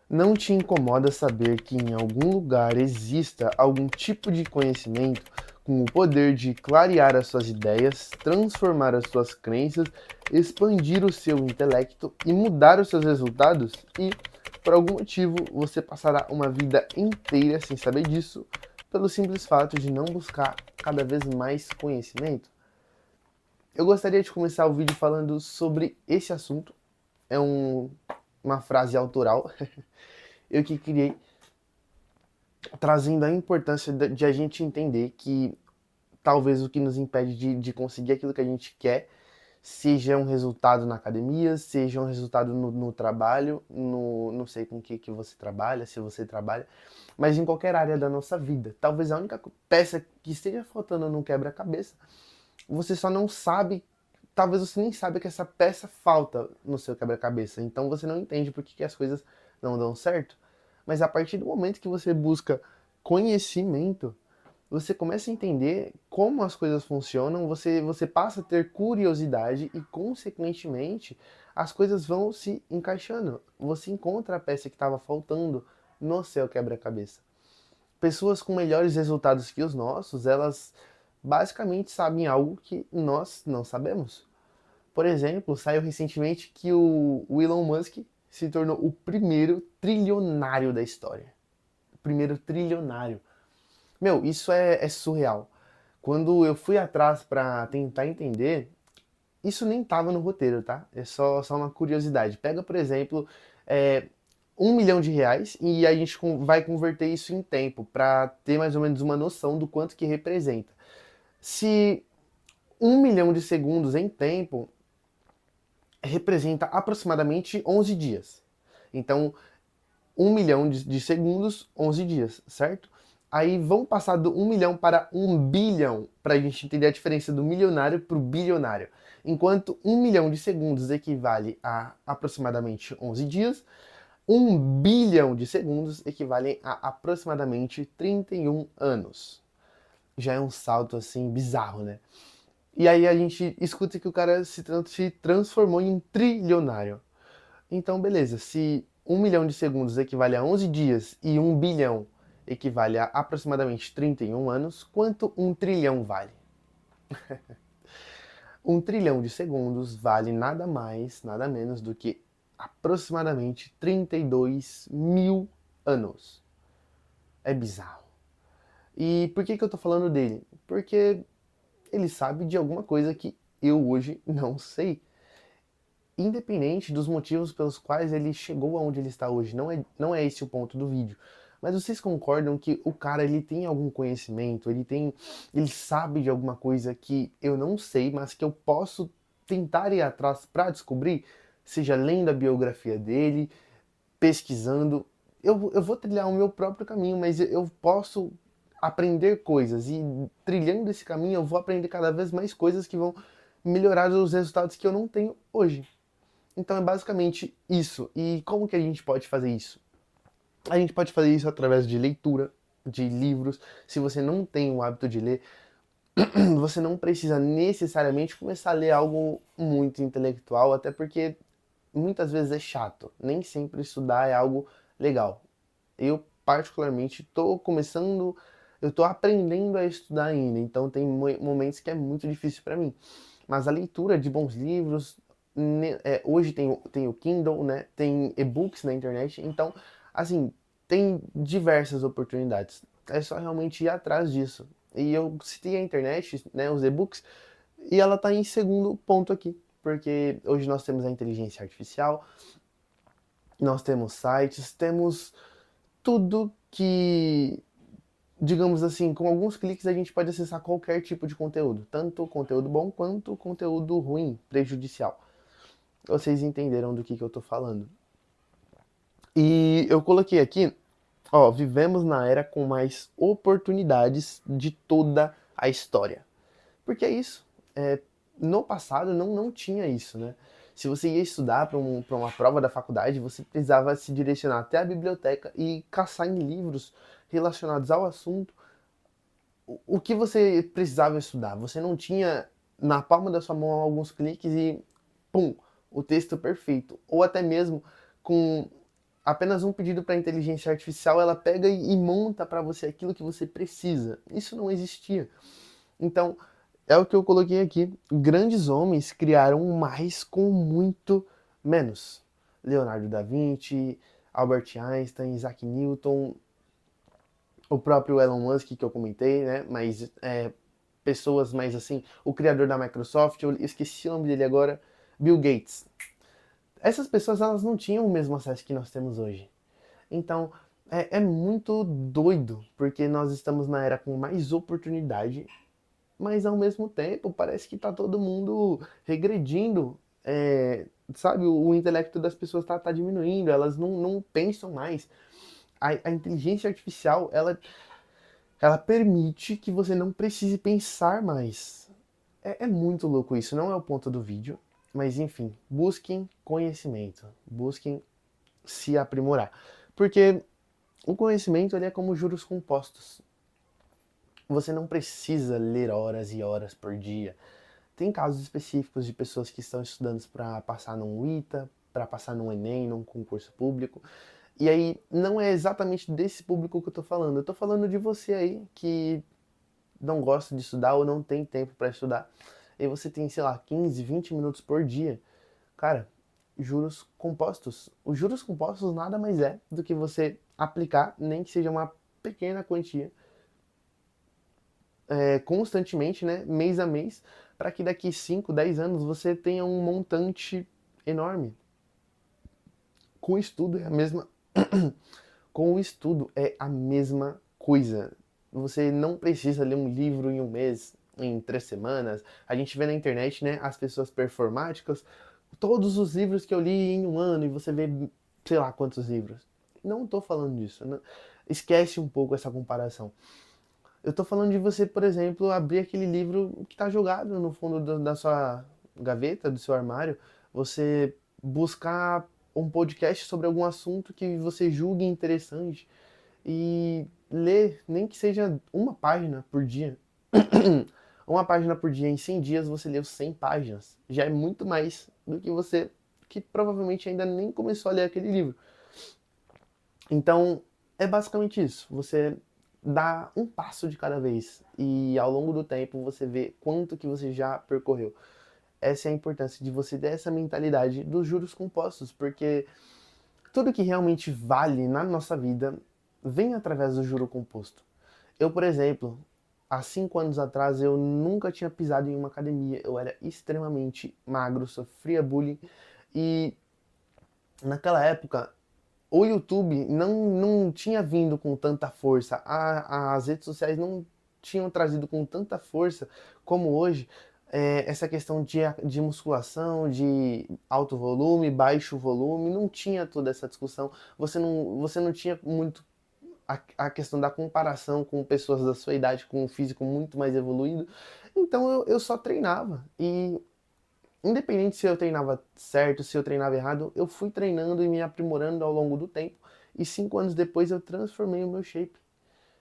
Não te incomoda saber que em algum lugar exista algum tipo de conhecimento com o poder de clarear as suas ideias, transformar as suas crenças, expandir o seu intelecto e mudar os seus resultados? E, por algum motivo, você passará uma vida inteira sem saber disso, pelo simples fato de não buscar cada vez mais conhecimento? Eu gostaria de começar o vídeo falando sobre esse assunto. É uma frase autoral. Eu que criei, trazendo a importância de a gente entender que talvez o que nos impede de conseguir aquilo que a gente quer seja um resultado na academia, seja um resultado no trabalho, não sei com que você trabalha, se você trabalha, mas em qualquer área da nossa vida. Talvez a única peça que esteja faltando no quebra-cabeça, você só não sabe, talvez você nem saiba que essa peça falta no seu quebra-cabeça, então você não entende por que as coisas não dão certo. Mas a partir do momento que você busca conhecimento, você começa a entender como as coisas funcionam, você passa a ter curiosidade e, consequentemente, as coisas vão se encaixando. Você encontra a peça que estava faltando no seu quebra-cabeça. Pessoas com melhores resultados que os nossos, elas basicamente sabem algo que nós não sabemos. Por exemplo, saiu recentemente que o Elon Musk se tornou o primeiro trilionário da história. O primeiro trilionário. Meu, isso é surreal. Quando eu fui atrás pra tentar entender, isso nem tava no roteiro, tá? É só uma curiosidade. Pega, por exemplo, é, R$ 1 milhão e a gente vai converter isso em tempo pra ter mais ou menos uma noção do quanto que representa. Se 1 milhão de segundos em tempo representa aproximadamente 11 dias. Então, 1 milhão de segundos, 11 dias, certo? Aí vamos passar do 1 milhão para 1 bilhão, para a gente entender a diferença do milionário para o bilionário. Enquanto 1 milhão de segundos equivale a aproximadamente 11 dias, 1 bilhão de segundos equivale a aproximadamente 31 anos. Já é um salto assim bizarro, né? E aí a gente escuta que o cara se transformou em um trilionário. Então, beleza, se 1 milhão de segundos equivale a 11 dias e 1 bilhão equivale a aproximadamente 31 anos, quanto 1 trilhão vale? 1 trilhão de segundos vale nada mais, nada menos do que aproximadamente 32 mil anos. É bizarro. E por que eu tô falando dele? Porque ele sabe de alguma coisa que eu hoje não sei. Independente dos motivos pelos quais ele chegou aonde ele está hoje, não é esse o ponto do vídeo. Mas vocês concordam que o cara ele tem algum conhecimento, ele sabe de alguma coisa que eu não sei, mas que eu posso tentar ir atrás para descobrir, seja lendo a biografia dele, pesquisando, eu vou trilhar o meu próprio caminho, mas eu posso aprender coisas e trilhando esse caminho eu vou aprender cada vez mais coisas que vão melhorar os resultados que eu não tenho hoje. Então é basicamente isso. E como que a gente pode fazer isso? A gente pode fazer isso através de leitura, de livros. Se você não tem o hábito de ler, você não precisa necessariamente começar a ler algo muito intelectual, até porque muitas vezes é chato. Nem sempre estudar é algo legal. Eu, particularmente, estou começando, eu estou aprendendo a estudar ainda, então tem momentos que é muito difícil para mim. Mas a leitura de bons livros, hoje tem o Kindle, né? Tem e-books na internet, então, assim, tem diversas oportunidades. É só realmente ir atrás disso. E eu citei a internet, né, os e-books, e ela está em segundo ponto aqui, porque hoje nós temos a inteligência artificial, nós temos sites, temos tudo que, digamos assim, com alguns cliques a gente pode acessar qualquer tipo de conteúdo, tanto conteúdo bom quanto conteúdo ruim, prejudicial. Vocês entenderam do que eu tô falando. E eu coloquei aqui, ó, vivemos na era com mais oportunidades de toda a história. Porque é isso. No passado não tinha isso, né? Se você ia estudar para uma prova da faculdade, você precisava se direcionar até a biblioteca e caçar em livros relacionados ao assunto o que você precisava estudar. Você não tinha na palma da sua mão alguns cliques e pum, o texto perfeito. Ou até mesmo com apenas um pedido para a inteligência artificial, ela pega e monta para você aquilo que você precisa. Isso não existia. Então, é o que eu coloquei aqui. Grandes homens criaram mais com muito menos. Leonardo da Vinci, Albert Einstein, Isaac Newton, o próprio Elon Musk que eu comentei, né? Mas pessoas mais assim, o criador da Microsoft, eu esqueci o nome dele agora, Bill Gates. Essas pessoas, elas não tinham o mesmo acesso que nós temos hoje. Então, é muito doido, porque nós estamos na era com mais oportunidade, mas ao mesmo tempo parece que tá todo mundo regredindo. Sabe, o intelecto das pessoas tá diminuindo, elas não pensam mais. A inteligência artificial, ela permite que você não precise pensar mais. É muito louco isso, não é o ponto do vídeo, mas enfim, busquem conhecimento, busquem se aprimorar. Porque o conhecimento ele é como juros compostos. Você não precisa ler horas e horas por dia. Tem casos específicos de pessoas que estão estudando para passar num ITA, para passar num Enem, num concurso público. E aí, não é exatamente desse público que eu tô falando. Eu tô falando de você aí que não gosta de estudar ou não tem tempo para estudar. E você tem, sei lá, 15, 20 minutos por dia. Cara, juros compostos. Os juros compostos nada mais é do que você aplicar, nem que seja uma pequena quantia, constantemente, né, mês a mês, para que daqui 5, 10 anos você tenha um montante enorme. Com o estudo é a mesma com o estudo é a mesma coisa. Você não precisa ler um livro em um mês, em 3 semanas. A gente vê na internet, né, as pessoas performáticas, todos os livros que eu li em um ano, e você vê, sei lá quantos livros. Não tô falando disso. Não. Esquece um pouco essa comparação. Eu tô falando de você, por exemplo, abrir aquele livro que tá jogado no fundo da sua gaveta, do seu armário, você buscar um podcast sobre algum assunto que você julgue interessante e ler, nem que seja uma página por dia. Uma página por dia, em 100 dias você leu 100 páginas. Já é muito mais do que você, que provavelmente ainda nem começou a ler aquele livro. Então, é basicamente isso. Você dá um passo de cada vez e ao longo do tempo você vê quanto que você já percorreu. Essa é a importância de você ter essa mentalidade dos juros compostos, porque tudo que realmente vale na nossa vida vem através do juro composto. Eu, por exemplo, há 5 anos atrás eu nunca tinha pisado em uma academia. Eu era extremamente magro, sofria bullying e naquela época o YouTube não tinha vindo com tanta força, as redes sociais não tinham trazido com tanta força como hoje essa questão de musculação, de alto volume, baixo volume, não tinha toda essa discussão. Você não tinha muito a questão da comparação com pessoas da sua idade, com um físico muito mais evoluído. Então eu só treinava. E independente se eu treinava certo, se eu treinava errado, eu fui treinando e me aprimorando ao longo do tempo. E 5 anos depois eu transformei o meu shape.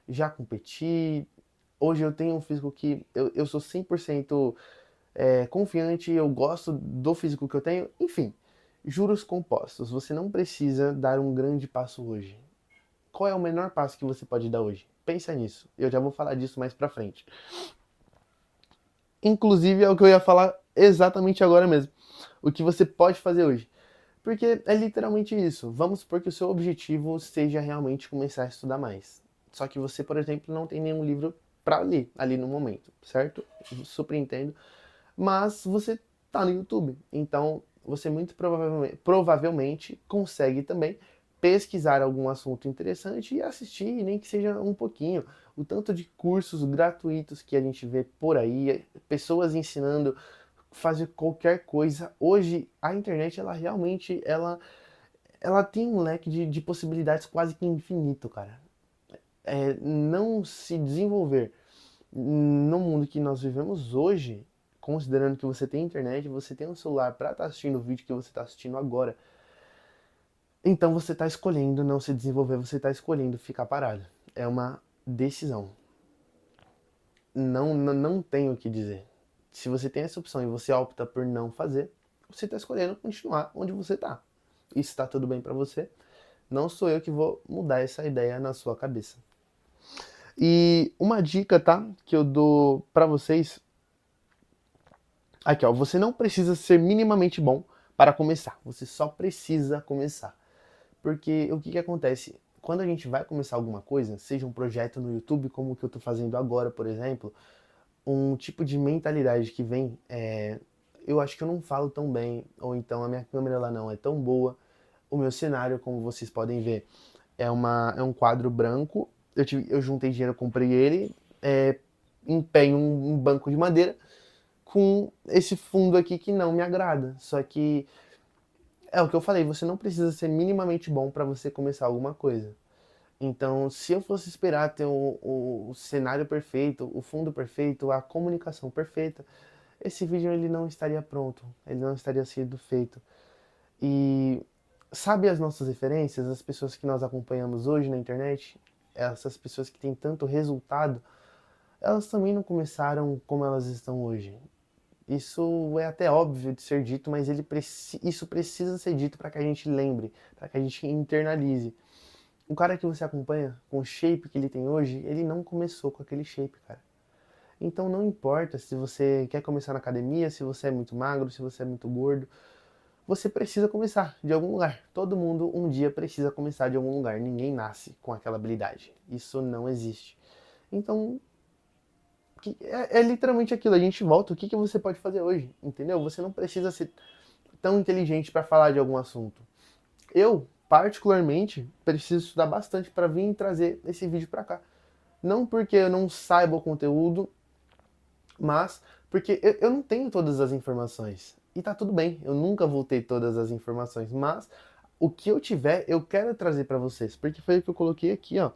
Já competi. Hoje eu tenho um físico que eu sou 100% confiante, eu gosto do físico que eu tenho. Enfim, juros compostos. Você não precisa dar um grande passo hoje. Qual é o menor passo que você pode dar hoje? Pensa nisso. Eu já vou falar disso mais pra frente. Inclusive é o que eu ia falar exatamente agora mesmo. O que você pode fazer hoje. Porque é literalmente isso. Vamos supor que o seu objetivo seja realmente começar a estudar mais. Só que você, por exemplo, não tem nenhum livro para ler ali no momento, certo? Super entendo. Mas você tá no YouTube. Então, você muito provavelmente consegue também pesquisar algum assunto interessante e assistir, nem que seja um pouquinho. O tanto de cursos gratuitos que a gente vê por aí, pessoas ensinando fazer qualquer coisa. Hoje a internet ela realmente ela tem um leque de possibilidades quase que infinito, cara. Não se desenvolver no mundo que nós vivemos hoje, considerando que você tem internet, você tem um celular para estar assistindo o vídeo que você está assistindo agora, então você está escolhendo não se desenvolver, você está escolhendo ficar parado. É uma decisão. Não tenho o que dizer. Se você tem essa opção e você opta por não fazer, você está escolhendo continuar onde você está. E se está tudo bem para você, Não sou eu que vou mudar essa ideia na sua cabeça. E uma dica, tá? Que eu dou pra vocês. Aqui, ó. Você não precisa ser minimamente bom para começar. Você só precisa começar. Porque o que que acontece? Quando a gente vai começar alguma coisa, seja um projeto no YouTube, como o que eu tô fazendo agora, por exemplo, um tipo de mentalidade que vem é: eu acho que eu não falo tão bem, ou então a minha câmera ela não é tão boa. O meu cenário, como vocês podem ver, é um quadro branco. Eu juntei dinheiro, comprei ele, em pé em um banco de madeira, com esse fundo aqui que não me agrada. Só que é o que eu falei, você não precisa ser minimamente bom para você começar alguma coisa. Então, se eu fosse esperar ter o cenário perfeito, o fundo perfeito, a comunicação perfeita, esse vídeo ele não estaria pronto, ele não estaria sendo feito. E sabe as nossas referências, as pessoas que nós acompanhamos hoje na internet, essas pessoas que têm tanto resultado, elas também não começaram como elas estão hoje. Isso é até óbvio de ser dito, mas isso precisa ser dito para que a gente lembre, para que a gente internalize. O cara que você acompanha, com o shape que ele tem hoje, ele não começou com aquele shape, cara. Então não importa se você quer começar na academia, se você é muito magro, se você é muito gordo, você precisa começar de algum lugar. Todo mundo um dia precisa começar de algum lugar. Ninguém nasce com aquela habilidade. Isso não existe. Então, é literalmente aquilo. A gente volta. O que você pode fazer hoje? Entendeu? Você não precisa ser tão inteligente para falar de algum assunto. Eu, particularmente, preciso estudar bastante para vir trazer esse vídeo para cá. Não porque eu não saiba o conteúdo, mas porque eu não tenho todas as informações. E tá tudo bem, eu nunca vou ter todas as informações, mas o que eu tiver, eu quero trazer para vocês, porque foi o que eu coloquei aqui, ó.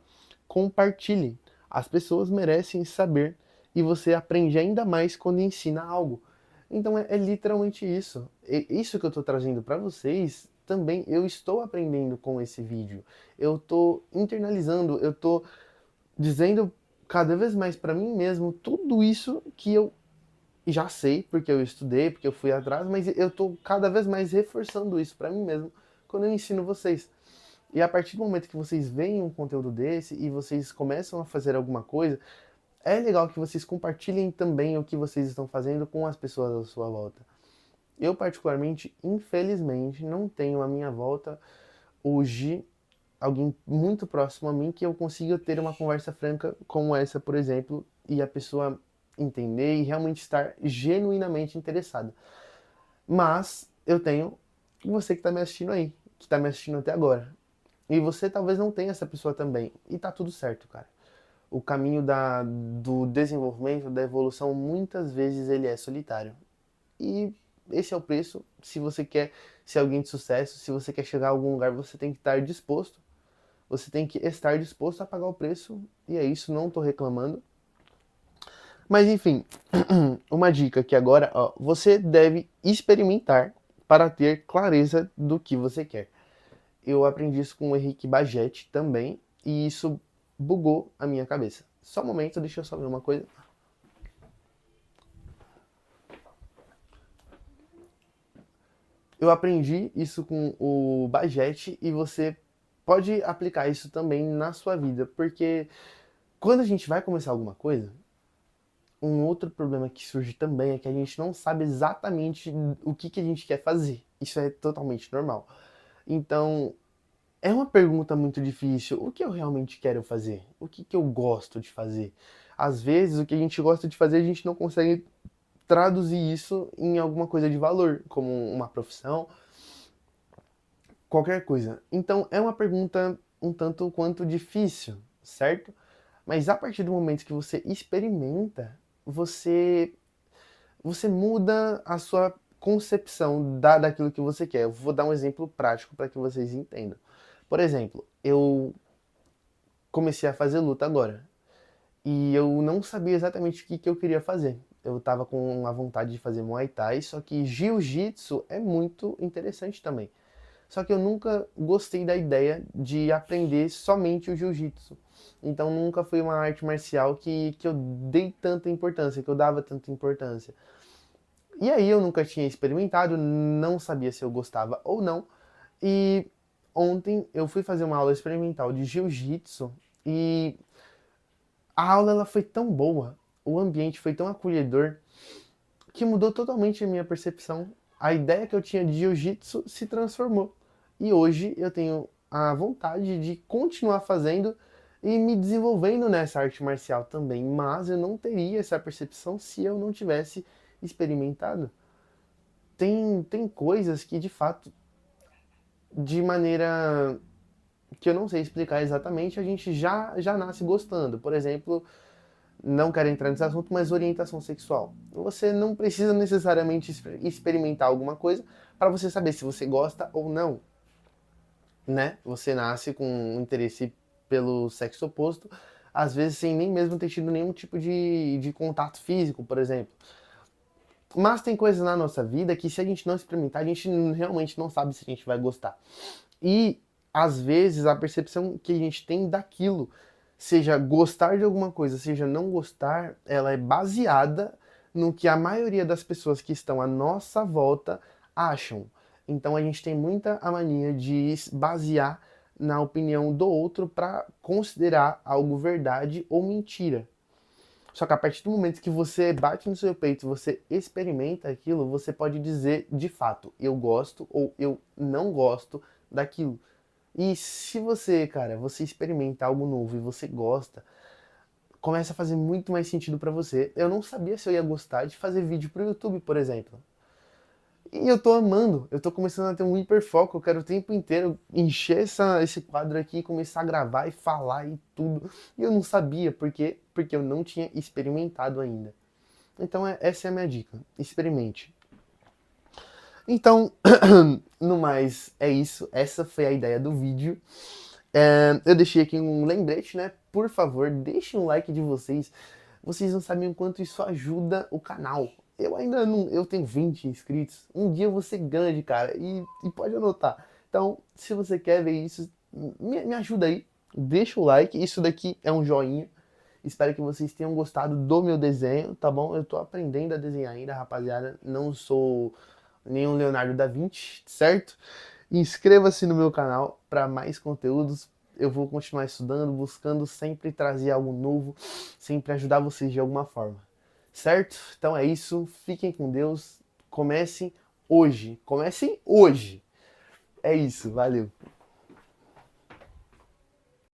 Compartilhe. As pessoas merecem saber e você aprende ainda mais quando ensina algo. Então é literalmente isso. Isso que eu tô trazendo para vocês, também eu estou aprendendo com esse vídeo. Eu tô internalizando, eu tô dizendo cada vez mais para mim mesmo tudo isso que eu já sei, porque eu estudei, porque eu fui atrás, mas eu tô cada vez mais reforçando isso para mim mesmo quando eu ensino vocês. E a partir do momento que vocês veem um conteúdo desse e vocês começam a fazer alguma coisa, é legal que vocês compartilhem também o que vocês estão fazendo com as pessoas à sua volta. Eu, particularmente, infelizmente, não tenho à minha volta hoje alguém muito próximo a mim que eu consiga ter uma conversa franca como essa, por exemplo, e a pessoa entender e realmente estar genuinamente interessada. Mas eu tenho você que está me assistindo aí, que está me assistindo até agora. E você talvez não tenha essa pessoa também. E tá tudo certo, cara. O caminho do desenvolvimento, da evolução, muitas vezes ele é solitário. E esse é o preço. Se você quer ser alguém de sucesso, se você quer chegar a algum lugar, você tem que estar disposto. Você tem que estar disposto a pagar o preço. E é isso, não tô reclamando. Mas enfim, uma dica que agora, ó, você deve experimentar para ter clareza do que você quer. Eu aprendi isso com o Henrique Bagete também, e isso bugou a minha cabeça. Só um momento, deixa eu só ver uma coisa. Eu aprendi isso com o Bagete e você pode aplicar isso também na sua vida, porque quando a gente vai começar alguma coisa, um outro problema que surge também é que a gente não sabe exatamente o que a gente quer fazer. Isso é totalmente normal. Então, é uma pergunta muito difícil. O que eu realmente quero fazer? O que eu gosto de fazer? Às vezes, o que a gente gosta de fazer, a gente não consegue traduzir isso em alguma coisa de valor, como uma profissão, qualquer coisa. Então, é uma pergunta um tanto quanto difícil, certo? Mas a partir do momento que você experimenta, você muda a sua concepção daquilo que você quer. Eu vou dar um exemplo prático para que vocês entendam. Por exemplo, eu comecei a fazer luta agora. E eu não sabia exatamente o que eu queria fazer. Eu tava com a vontade de fazer Muay Thai, só que Jiu-Jitsu é muito interessante também. Só que eu nunca gostei da ideia de aprender somente o Jiu-Jitsu. Então nunca foi uma arte marcial que eu dei tanta importância, que eu dava tanta importância. E aí eu nunca tinha experimentado, não sabia se eu gostava ou não. E ontem eu fui fazer uma aula experimental de jiu-jitsu e a aula ela foi tão boa, o ambiente foi tão acolhedor, que mudou totalmente a minha percepção. A ideia que eu tinha de jiu-jitsu se transformou. E hoje eu tenho a vontade de continuar fazendo e me desenvolvendo nessa arte marcial também, mas eu não teria essa percepção se eu não tivesse experimentado. Tem coisas que de fato, de maneira que eu não sei explicar exatamente, a gente já nasce gostando. Por exemplo, não quero entrar nesse assunto, mas orientação sexual. Você não precisa necessariamente experimentar alguma coisa para você saber se você gosta ou não, né? Você nasce com um interesse pelo sexo oposto, às vezes sem nem mesmo ter tido nenhum tipo de contato físico, por exemplo. Mas tem coisas na nossa vida que se a gente não experimentar, a gente realmente não sabe se a gente vai gostar. E às vezes a percepção que a gente tem daquilo, seja gostar de alguma coisa, seja não gostar, ela é baseada no que a maioria das pessoas que estão à nossa volta acham. Então a gente tem muita a mania de basear na opinião do outro para considerar algo verdade ou mentira. Só que a partir do momento que você bate no seu peito, você experimenta aquilo, você pode dizer de fato, eu gosto ou eu não gosto daquilo. E se você, cara, você experimenta algo novo e você gosta, começa a fazer muito mais sentido pra você. Eu não sabia se eu ia gostar de fazer vídeo pro YouTube, por exemplo. E eu tô amando, eu tô começando a ter um hiperfoco, eu quero o tempo inteiro encher esse quadro aqui e começar a gravar e falar e tudo. E eu não sabia, por quê? Porque eu não tinha experimentado ainda. Então essa é a minha dica, experimente. Então, no mais, é isso. Essa foi a ideia do vídeo. Eu deixei aqui um lembrete, né? Por favor, deixem um like de vocês. Vocês não sabem o quanto isso ajuda o canal. Eu ainda não. Eu tenho 20 inscritos. Um dia eu vou ser grande, cara. E pode anotar. Então, se você quer ver isso, me ajuda aí. Deixa o like. Isso daqui é um joinha. Espero que vocês tenham gostado do meu desenho, tá bom? Eu tô aprendendo a desenhar ainda, rapaziada. Não sou nenhum Leonardo da Vinci, certo? Inscreva-se no meu canal para mais conteúdos. Eu vou continuar estudando, buscando sempre trazer algo novo, sempre ajudar vocês de alguma forma, certo? Então é isso. Fiquem com Deus. Comecem hoje. Comecem hoje. É isso. Valeu.